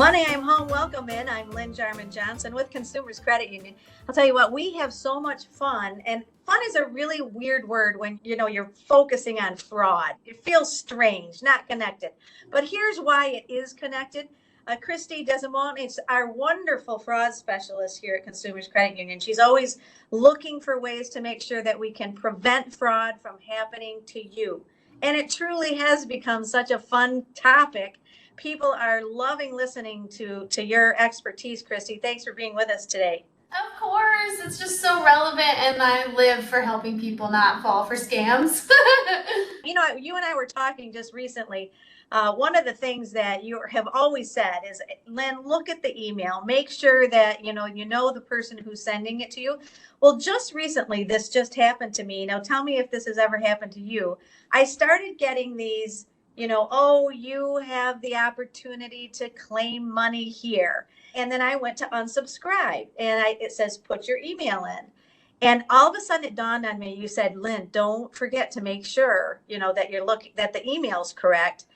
Money, I'm home. Welcome in. I'm Lynn Jarman Johnson with Consumers Credit Union. I'll tell you what, we have so much fun, and fun is a really weird word when you're focusing on fraud. It feels strange, not connected. But here's why it is connected. Christy Desimone is our wonderful fraud specialist here at Consumers Credit Union. She's always looking for ways to make sure that we can prevent fraud from happening to you. And it truly has become such a fun topic. People are loving listening to your expertise, Christy. Thanks for being with us today. Of course, it's just so relevant, and I live for helping people not fall for scams. You and I were talking just recently. One of the things that you have always said is, Lynn, look at the email. Make sure that you know the person who's sending it to you. Well, just recently, this just happened to me. Now, tell me if this has ever happened to you. I started getting these, oh, you have the opportunity to claim money here. And then I went to unsubscribe, and it says, put your email in. And all of a sudden it dawned on me, you said, Lynn, don't forget to make sure, that the email's correct.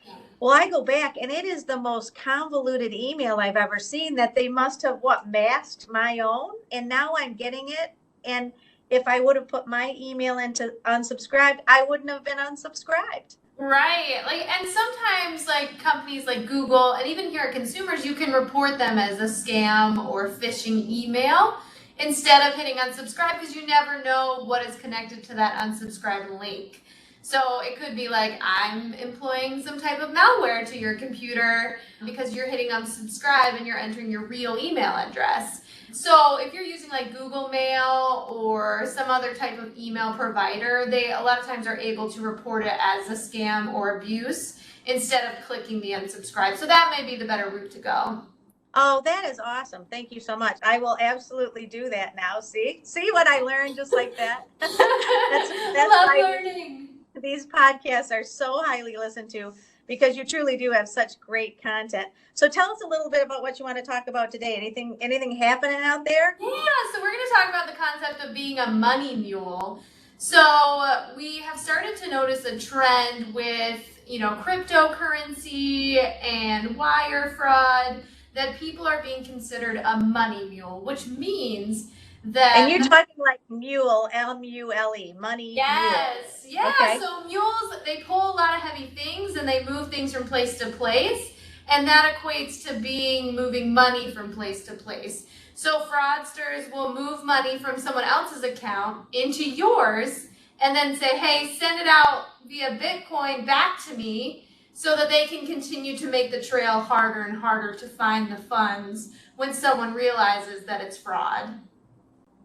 Well, I go back, and it is the most convoluted email I've ever seen, that they must have masked my own. And now I'm getting it. And if I would have put my email into unsubscribed, I wouldn't have been unsubscribed. Right. And sometimes companies like Google, and even here at Consumers, you can report them as a scam or phishing email instead of hitting unsubscribe, because you never know what is connected to that unsubscribe link. So it could be like, I'm employing some type of malware to your computer because you're hitting unsubscribe and you're entering your real email address. So if you're using Google Mail or some other type of email provider, they a lot of times are able to report it as a scam or abuse instead of clicking the unsubscribe. So that may be the better route to go. Oh, that is awesome. Thank you so much. I will absolutely do that now. See what I learned just like that? That's love learning. These podcasts are so highly listened to because you truly do have such great content. So tell us a little bit about what you want to talk about today. Anything happening out there? Yeah, so we're going to talk about the concept of being a money mule. So we have started to notice a trend with, cryptocurrency and wire fraud, that people are being considered a money mule, which means that... And you're talking like mule, M-U-L-E, money yes, mule. Yeah, okay. So mules, they pull a lot of heavy things and they move things from place to place, and that equates to moving money from place to place. So fraudsters will move money from someone else's account into yours and then say, hey, send it out via Bitcoin back to me, so that they can continue to make the trail harder and harder to find the funds when someone realizes that it's fraud.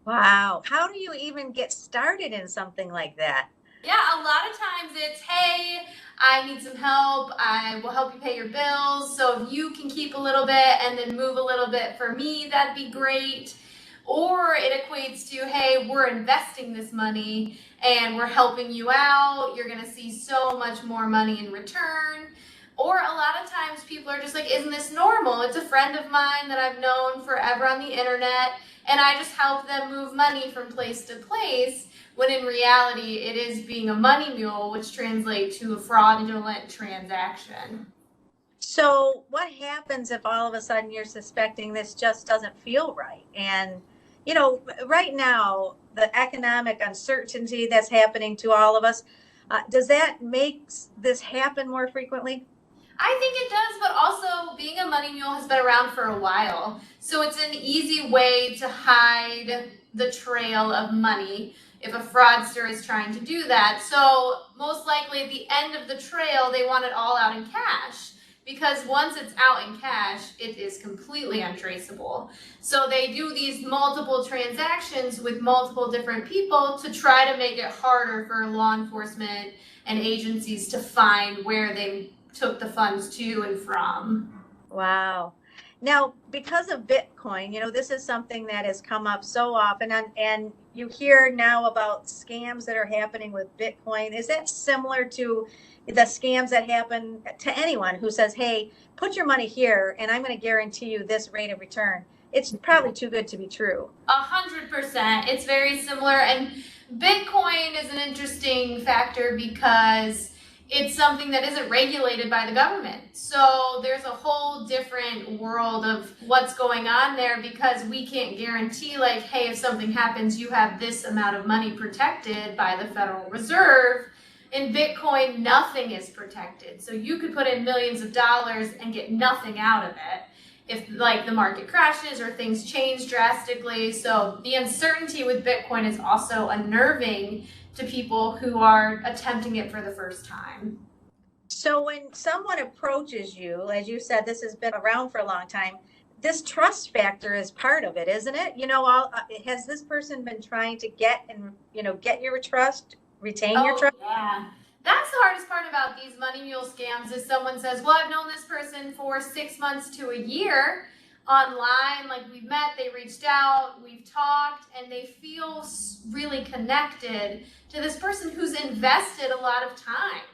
Wow. How do you even get started in something like that? Yeah, a lot of times it's, hey, I need some help. I will help you pay your bills. So if you can keep a little bit and then move a little bit for me, that'd be great. Or it equates to, hey, we're investing this money and we're helping you out. You're going to see so much more money in return. Or a lot of times people are just like, isn't this normal? It's a friend of mine that I've known forever on the internet, and I just help them move money from place to place, when in reality it is being a money mule, which translates to a fraudulent transaction. So what happens if all of a sudden you're suspecting this just doesn't feel right? And, right now, the economic uncertainty that's happening to all of us, does that make this happen more frequently? I think it does, but also being a money mule has been around for a while. So it's an easy way to hide the trail of money if a fraudster is trying to do that. So most likely at the end of the trail, they want it all out in cash, because once it's out in cash, it is completely untraceable. So they do these multiple transactions with multiple different people to try to make it harder for law enforcement and agencies to find where they took the funds to and from. Wow. Now, because of Bitcoin, this is something that has come up so often, and you hear now about scams that are happening with Bitcoin. Is that similar to the scams that happen to anyone who says, hey, put your money here and I'm going to guarantee you this rate of return? It's probably too good to be true. 100%. It's very similar. And Bitcoin is an interesting factor because it's something that isn't regulated by the government. So there's a whole different world of what's going on there, because we can't guarantee, like, hey, if something happens, you have this amount of money protected by the Federal Reserve. In Bitcoin, nothing is protected. So you could put in millions of dollars and get nothing out of it if, like, the market crashes or things change drastically. So the uncertainty with Bitcoin is also unnerving to people who are attempting it for the first time. So when someone approaches you, as you said, this has been around for a long time, this trust factor is part of it, isn't it? Has this person been trying to get your trust, retain your trust? Yeah. That's the hardest part about these money mule scams is someone says, well, I've known this person for 6 months to a year online, like we've met, they reached out, we've talked, and they feel really connected to this person who's invested a lot of time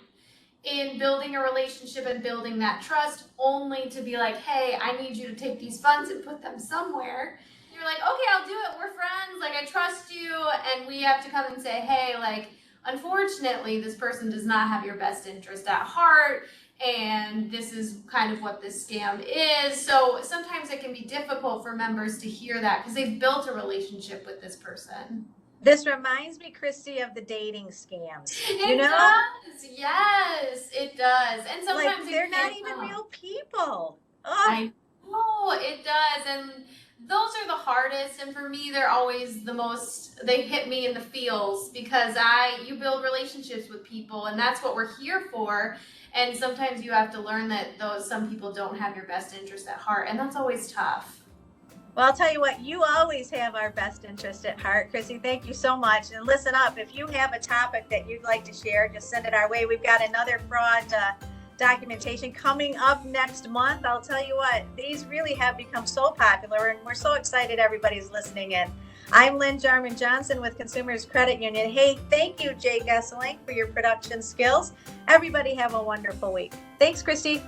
in building a relationship and building that trust, only to be like, hey, I need you to take these funds and put them somewhere. You're like, okay, I'll do it, we're friends, like I trust you, and we have to come and say, hey, like, unfortunately, this person does not have your best interest at heart, and this is kind of what this scam is. So sometimes it can be difficult for members to hear that because they've built a relationship with this person. This reminds me, Christy, of the dating scams. It does. Yes, it does. And sometimes like, they're not even real people. I know, it does. And those are the hardest, and for me, they're always the most, they hit me in the feels, because you build relationships with people, and that's what we're here for. And sometimes you have to learn that some people don't have your best interest at heart, and that's always tough. Well, I'll tell you what, you always have our best interest at heart, Chrissy. Thank you so much. And listen up, if you have a topic that you'd like to share, just send it our way. We've got another fraud documentation coming up next month. I'll tell you what, these really have become so popular, and we're so excited everybody's listening in. I'm Lynn Jarman Johnson with Consumers Credit Union. Hey, thank you, Jay Gesseling, for your production skills. Everybody have a wonderful week. Thanks, Christy.